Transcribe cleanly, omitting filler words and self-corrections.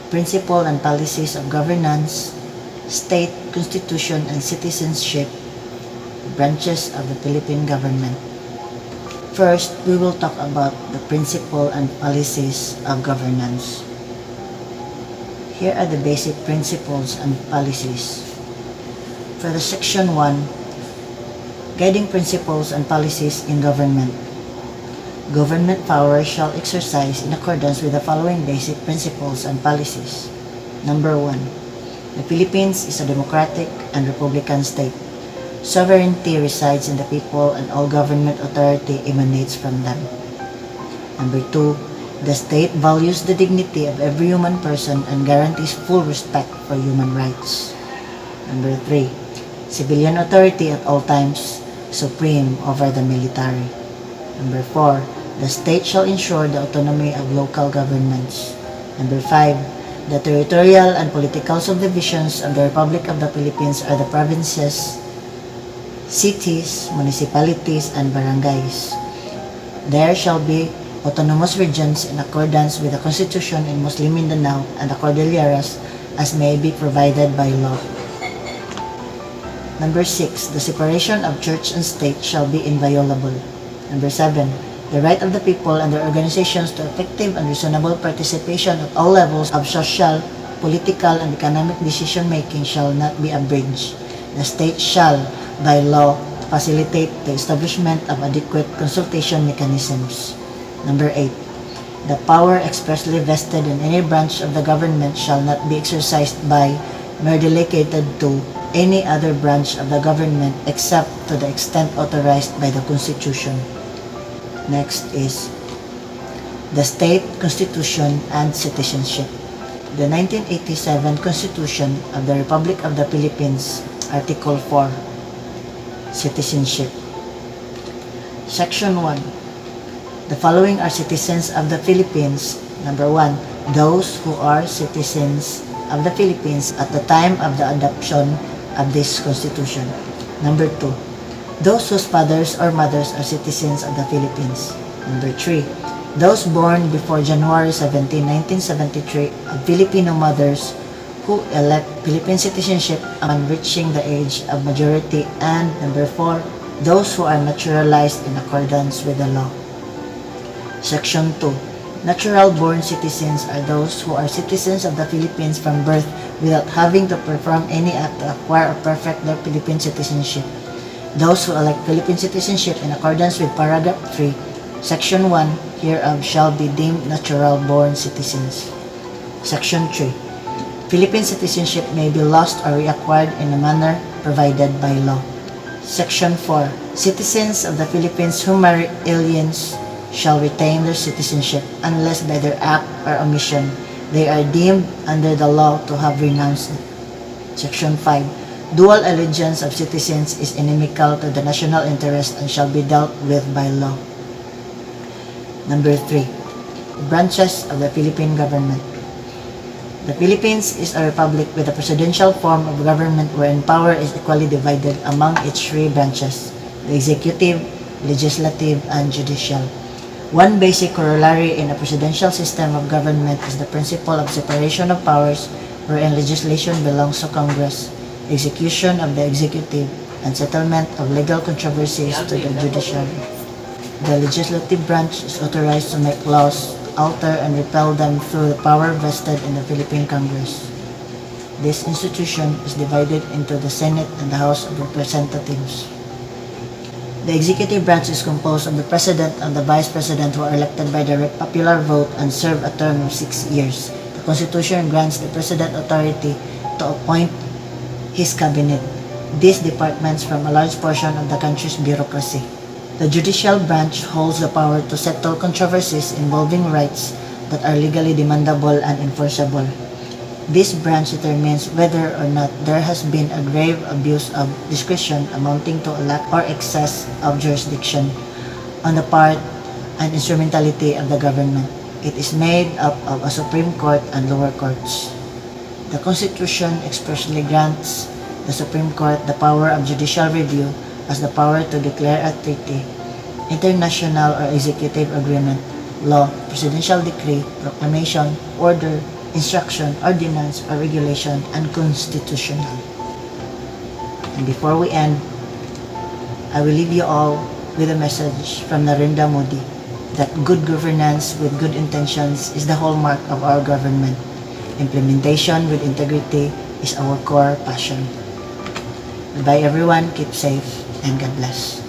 principle and policies of governance, state, constitution, and citizenship, branches of the Philippine Government. First, we will talk about the principle and policies of governance. Here are the basic principles and policies. For the Section 1, Guiding Principles and Policies in Government. Government power shall exercise in accordance with the following basic principles and policies. Number 1. The Philippines is a democratic and republican state. Sovereignty resides in the people and all government authority emanates from them. Number 2. The state values the dignity of every human person and guarantees full respect for human rights. Number 3. Civilian authority at all times, supreme over the military. Number 4. The state shall ensure the autonomy of local governments. Number 5. The territorial and political subdivisions of the Republic of the Philippines are the provinces, cities, municipalities, and barangays. There shall be autonomous regions in accordance with the Constitution in Muslim Mindanao and the Cordilleras as may be provided by law. Number 6. The separation of church and state shall be inviolable. Number 7. The right of the people and their organizations to effective and reasonable participation at all levels of social, political, and economic decision-making shall not be abridged. The state shall, by law, facilitate the establishment of adequate consultation mechanisms. Number 8. The power expressly vested in any branch of the government shall not be exercised by, nor delegated to, any other branch of the government except to the extent authorized by the Constitution. Next is the State Constitution and Citizenship. The 1987 Constitution of the Republic of the Philippines, Article 4, Citizenship. Section 1. The following are citizens of the Philippines. Number 1. Those who are citizens of the Philippines at the time of the adoption of this Constitution. Number 2. Those whose fathers or mothers are citizens of the Philippines. Number 3. Those born before January 17, 1973 of Filipino mothers who elect Philippine citizenship upon reaching the age of majority. And number 4. Those who are naturalized in accordance with the law. Section 2. Natural-born citizens are those who are citizens of the Philippines from birth without having to perform any act to acquire or perfect their Philippine citizenship. Those who elect Philippine citizenship in accordance with Paragraph 3, Section 1 hereof shall be deemed natural-born citizens. Section 3. Philippine citizenship may be lost or reacquired in a manner provided by law. Section 4. Citizens of the Philippines who marry aliens shall retain their citizenship unless by their act or omission they are deemed under the law to have renounced it. Section 5. Dual allegiance of citizens is inimical to the national interest and shall be dealt with by law. Number 3. Branches of the Philippine Government. The Philippines is a republic with a presidential form of government wherein power is equally divided among its three branches, the executive, legislative, and judicial. One basic corollary in a presidential system of government is the principle of separation of powers, wherein legislation belongs to Congress, execution of the executive, and settlement of legal controversies to the judiciary. The legislative branch is authorized to make laws, alter, and repeal them through the power vested in the Philippine Congress. This institution is divided into the Senate and the House of Representatives. The executive branch is composed of the President and the Vice President who are elected by direct popular vote and serve a term of 6 years. The Constitution grants the President authority to appoint his cabinet. These departments from a large portion of the country's bureaucracy. The judicial branch holds the power to settle controversies involving rights that are legally demandable and enforceable. This branch determines whether or not there has been a grave abuse of discretion amounting to a lack or excess of jurisdiction on the part and instrumentality of the government. It is made up of a Supreme Court and lower courts. The Constitution expressly grants the Supreme Court the power of judicial review as the power to declare a treaty, international or executive agreement, law, presidential decree, proclamation, order, instruction, ordinance, or regulation unconstitutional. And before we end, I will leave you all with a message from Narendra Modi that good governance with good intentions is the hallmark of our government. Implementation with integrity is our core passion. Goodbye everyone, keep safe, and God bless.